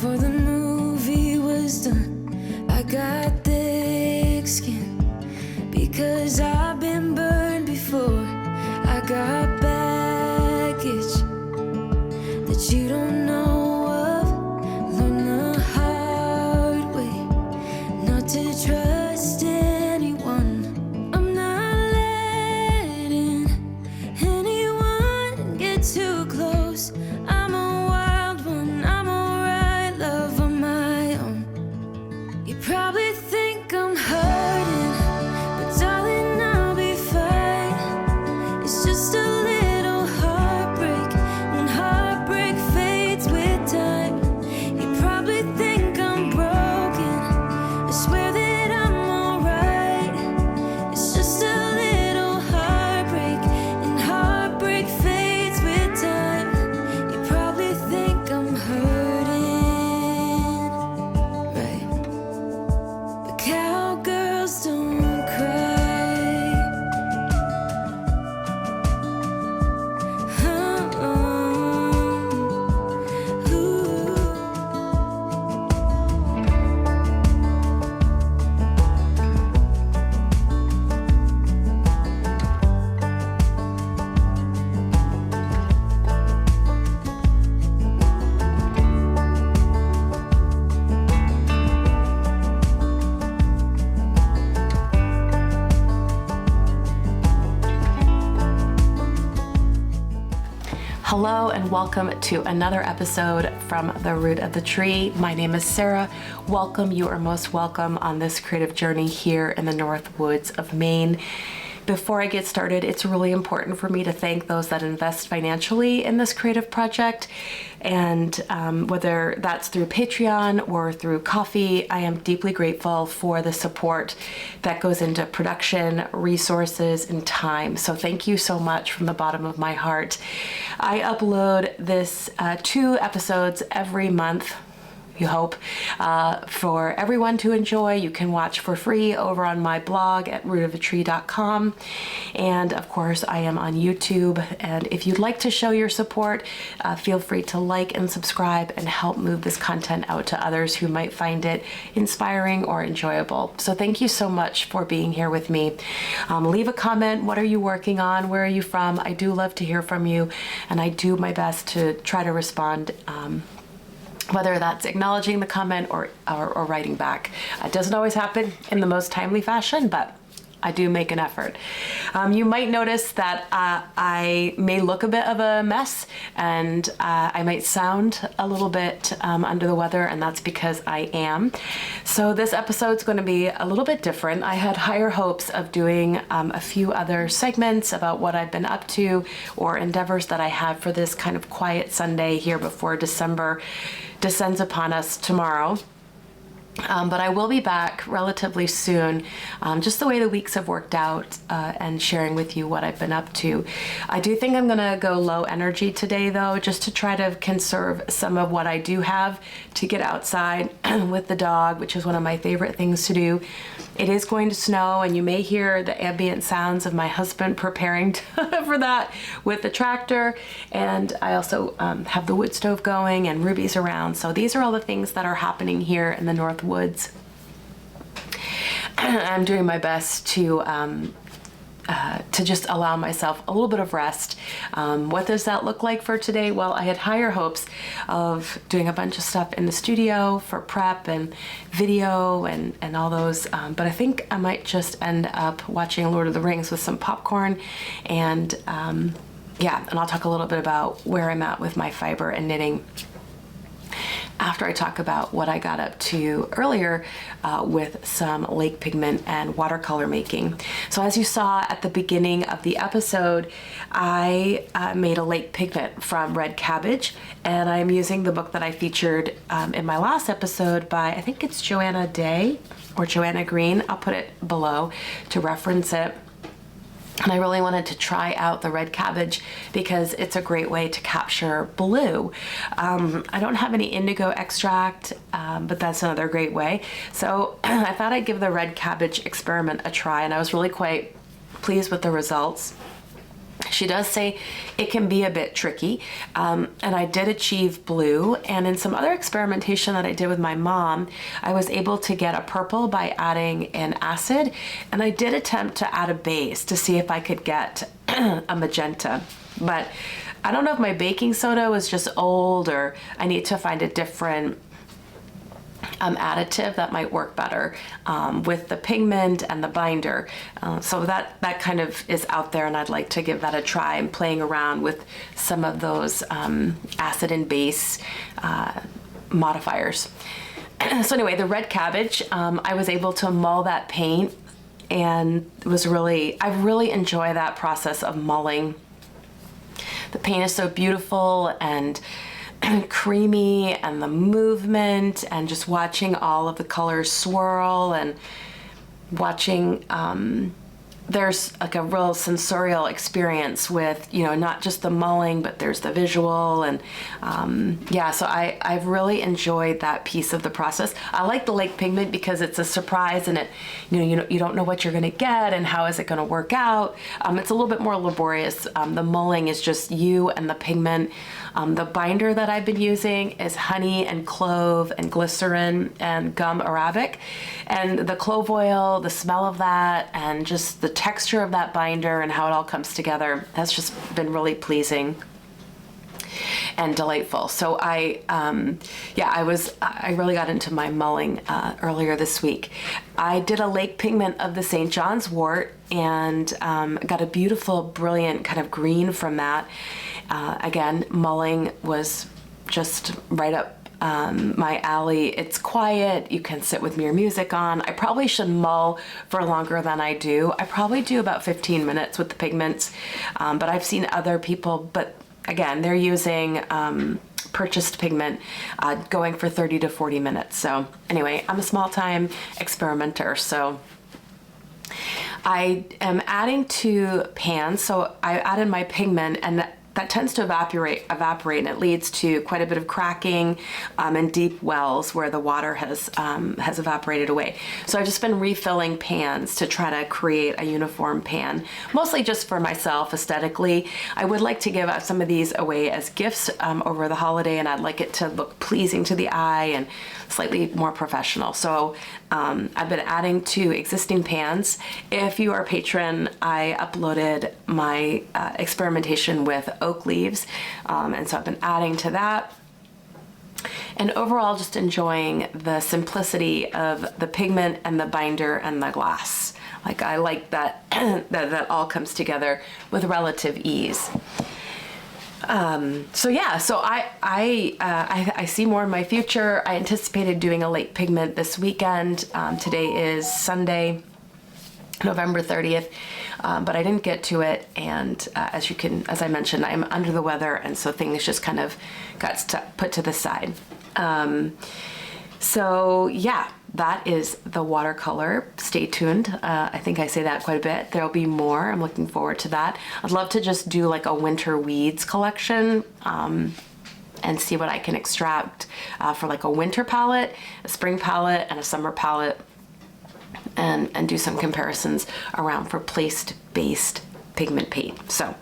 Before the movie was done, I got thick skin. Because I've been burned before, I got baggage that you don't know of. Learn the hard way not to trust anyone. I'm not letting anyone get too close. I'm a wild one, I'm alright, love on my own. You probably think I'm hurting, but darling, I'll be fine. It's just a little heartbreak, when heartbreak fades with time. You probably think I'm broken, I swear that I'm alright. It's just a little heartbreak, and heartbreak fades with time. You probably think I'm hurting, right? But cowgirls don't cry. Ooh. Hello and welcome to another episode from the Root of the Tree. My name is Sarah. Welcome, you are most welcome on this creative journey here in the North Woods of Maine. Before I get started, it's really important for me to thank those that invest financially in this creative project. And whether that's through Patreon or through Ko-fi, I am deeply grateful for the support that goes into production, resources, and time. So thank you so much from the bottom of my heart. I upload this 2 episodes every month, you hope, for everyone to enjoy. You can watch for free over on my blog at rootofthetree.com. And of course, I am on YouTube. And if you'd like to show your support, feel free to like and subscribe and help move this content out to others who might find it inspiring or enjoyable. So thank you so much for being here with me. Leave a comment. What are you working on? Where are you from? I do love to hear from you, and I do my best to try to respond, whether that's acknowledging the comment or writing back. It doesn't always happen in the most timely fashion, but I do make an effort. You might notice that I may look a bit of a mess, and I might sound a little bit under the weather, and that's because I am. So this episode's going to be a little bit different. I had higher hopes of doing a few other segments about what I've been up to or endeavors that I have for this kind of quiet Sunday here before December descends upon us tomorrow. But I will be back relatively soon, just the way the weeks have worked out, and sharing with you what I've been up to. I do think I'm gonna go low energy today though, just to try to conserve some of what I do have to get outside with the dog, which is one of my favorite things to do. It is going to snow, and you may hear the ambient sounds of my husband preparing for that with the tractor. And I also have the wood stove going and Ruby's around. So these are all the things that are happening here in the North Woods. I'm doing my best to just allow myself a little bit of rest. What does that look like for today? Well, I had higher hopes of doing a bunch of stuff in the studio for prep and video and all those, but I think I might just end up watching Lord of the Rings with some popcorn, and yeah, and I'll talk a little bit about where I'm at with my fiber and knitting after I talk about what I got up to earlier with some lake pigment and watercolor making. So as you saw at the beginning of the episode, I made a lake pigment from red cabbage, and I'm using the book that I featured in my last episode by, I think it's Joanna Day or Joanna Green. I'll put it below to reference it. And I really wanted to try out the red cabbage because it's a great way to capture blue. I don't have any indigo extract, but that's another great way. So I thought I'd give the red cabbage experiment a try, and I was really quite pleased with the results. She does say it can be a bit tricky, and I did achieve blue. And in some other experimentation that I did with my mom, I was able to get a purple by adding an acid, and I did attempt to add a base to see if I could get a magenta. But I don't know if my baking soda was just old or I need to find a different additive that might work better with the pigment and the binder. So that kind of is out there, and I'd like to give that a try. I'm playing around with some of those acid and base modifiers. So anyway, the red cabbage, I was able to mull that paint, and it was I really enjoy that process of mulling. The paint is so beautiful and creamy, and the movement, and just watching all of the colors swirl, and watching there's like a real sensorial experience with, you know, not just the mulling, but there's the visual. And yeah, so I've really enjoyed that piece of the process. I like the lake pigment because it's a surprise, and you don't know what you're going to get and how is it going to work out. It's a little bit more laborious. The mulling is just you and the pigment. The binder that I've been using is honey and clove and glycerin and gum arabic, and the clove oil, the smell of that, and just the texture of that binder and how it all comes together has just been really pleasing and delightful. So I really got into my mulling earlier this week. I did a lake pigment of the St. John's wort, and got a beautiful, brilliant kind of green from that. Again, mulling was just right up my alley. It's quiet. You can sit with your music on. I probably should mull for longer than I do. I probably do about 15 minutes with the pigments, but I've seen other people, but again, they're using purchased pigment going for 30 to 40 minutes. So anyway, I'm a small-time experimenter, so I am adding to pans. So I added my pigment, and that tends to evaporate, and it leads to quite a bit of cracking and deep wells where the water has evaporated away. So I've just been refilling pans to try to create a uniform pan, mostly just for myself aesthetically. I would like to give some of these away as gifts over the holiday, and I'd like it to look pleasing to the eye and slightly more professional. So I've been adding to existing pans. If you are a patron, I uploaded my experimentation with oak leaves, and so I've been adding to that. And overall, just enjoying the simplicity of the pigment and the binder and the glass. Like, I like that that all comes together with relative ease. So yeah, so I see more in my future. I anticipated doing a lake pigment this weekend. Today is Sunday, November 30th, but I didn't get to it. And as I mentioned, I'm under the weather, and so things just kind of got put to the side. So yeah, that is the watercolor. Stay tuned. I think I say that quite a bit. There'll be more. I'm looking forward to that. I'd love to just do like a winter weeds collection and see what I can extract for like a winter palette, a spring palette, and a summer palette, and do some comparisons around for place-based pigment paint. So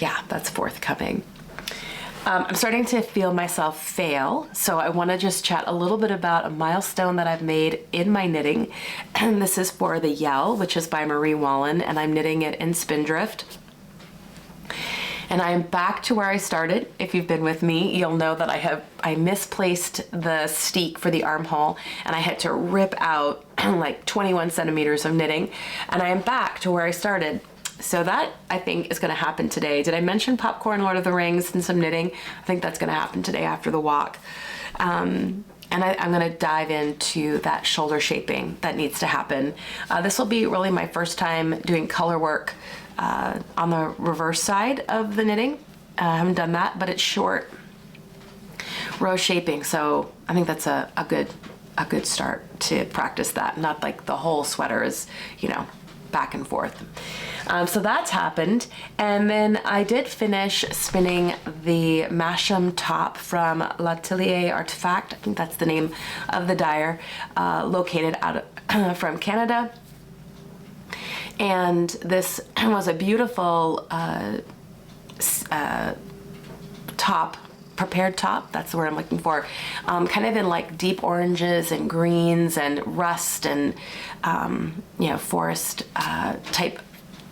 yeah, that's forthcoming. I'm starting to feel myself fail, so I want to just chat a little bit about a milestone that I've made in my knitting. And this is for the Yell, which is by Marie Wallen, and I'm knitting it in Spindrift. And I am back to where I started. If you've been with me, you'll know that I misplaced the steek for the armhole, and I had to rip out like 21 centimeters of knitting, and I am back to where I started. So that, I think, is going to happen today. Did I mention popcorn, Lord of the Rings, and some knitting? I think that's going to happen today after the walk. And I'm going to dive into that shoulder shaping that needs to happen. This will be really my first time doing color work on the reverse side of the knitting. I haven't done that, but it's short row shaping. So I think that's a good start to practice that. Not like the whole sweater is, back and forth. So that's happened. And then I did finish spinning the Masham top from L'Atelier Artefact. I think that's the name of the dyer, located out from Canada. And this was a beautiful top, prepared top, that's the word I'm looking for, kind of in like deep oranges and greens and rust and, forest type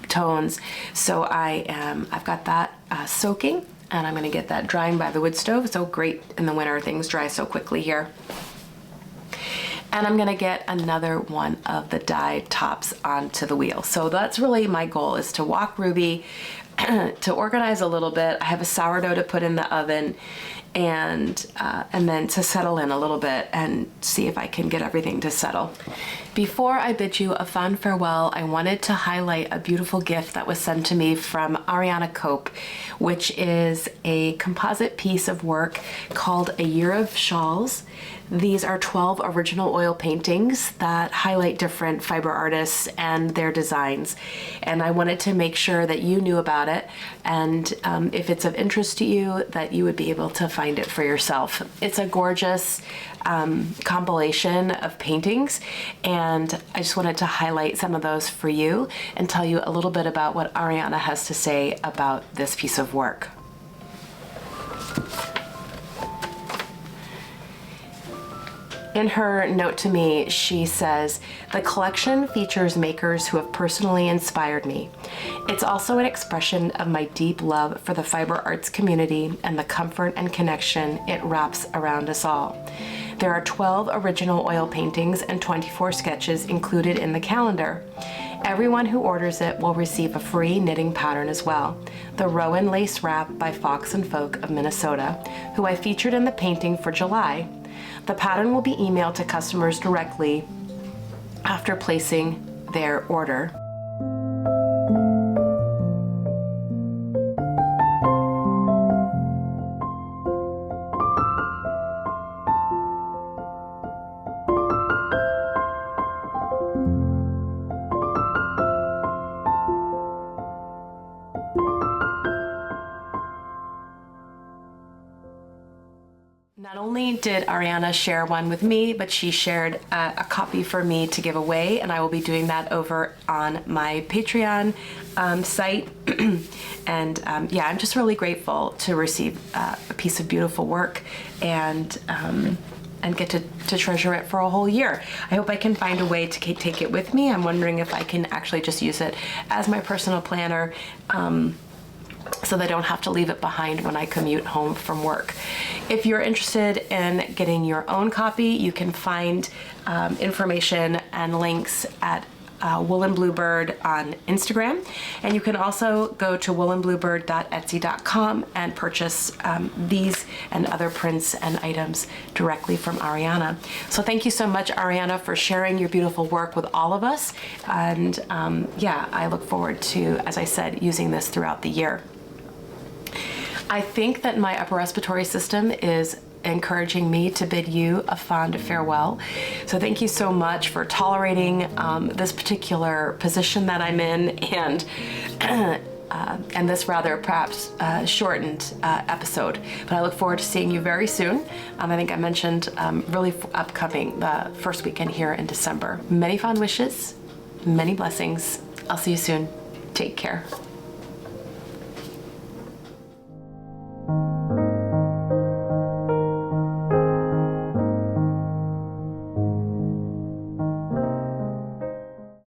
tones. So I've got that soaking, and I'm gonna get that drying by the wood stove. So great in the winter, things dry so quickly here. And I'm gonna get another one of the dyed tops onto the wheel. So that's really my goal, is to walk Ruby, to organize a little bit. I have a sourdough to put in the oven, and then to settle in a little bit and see if I can get everything to settle. Before I bid you a fond farewell, I wanted to highlight a beautiful gift that was sent to me from Ariana Cope, which is a composite piece of work called A Year of Shawls. These are 12 original oil paintings that highlight different fiber artists and their designs. And I wanted to make sure that you knew about it, and if it's of interest to you, that you would be able to find it for yourself. It's a gorgeous compilation of paintings, and I just wanted to highlight some of those for you and tell you a little bit about what Ariana has to say about this piece of work. In her note to me, she says, "The collection features makers who have personally inspired me. It's also an expression of my deep love for the fiber arts community and the comfort and connection it wraps around us all. There are 12 original oil paintings and 24 sketches included in the calendar. Everyone who orders it will receive a free knitting pattern as well, the Rowan Lace Wrap by Fox and Folk of Minnesota, who I featured in the painting for July. The pattern will be emailed to customers directly after placing their order." Not only did Ariana share one with me, but she shared a copy for me to give away, and I will be doing that over on my Patreon site. And I'm just really grateful to receive a piece of beautiful work and get to treasure it for a whole year. I hope I can find a way to take it with me. I'm wondering if I can actually just use it as my personal planner, so they don't have to leave it behind when I commute home from work. If you're interested in getting your own copy, you can find information and links at Woolen Bluebird on Instagram, and you can also go to woolenbluebird.etsy.com and purchase these and other prints and items directly from Ariana. So thank you so much, Ariana, for sharing your beautiful work with all of us, and I look forward to, as I said, using this throughout the year. I think that my upper respiratory system is encouraging me to bid you a fond farewell. So thank you so much for tolerating this particular position that I'm in, and this rather perhaps shortened episode. But I look forward to seeing you very soon. I think I mentioned really upcoming the first weekend here in December. Many fond wishes, many blessings. I'll see you soon. Take care.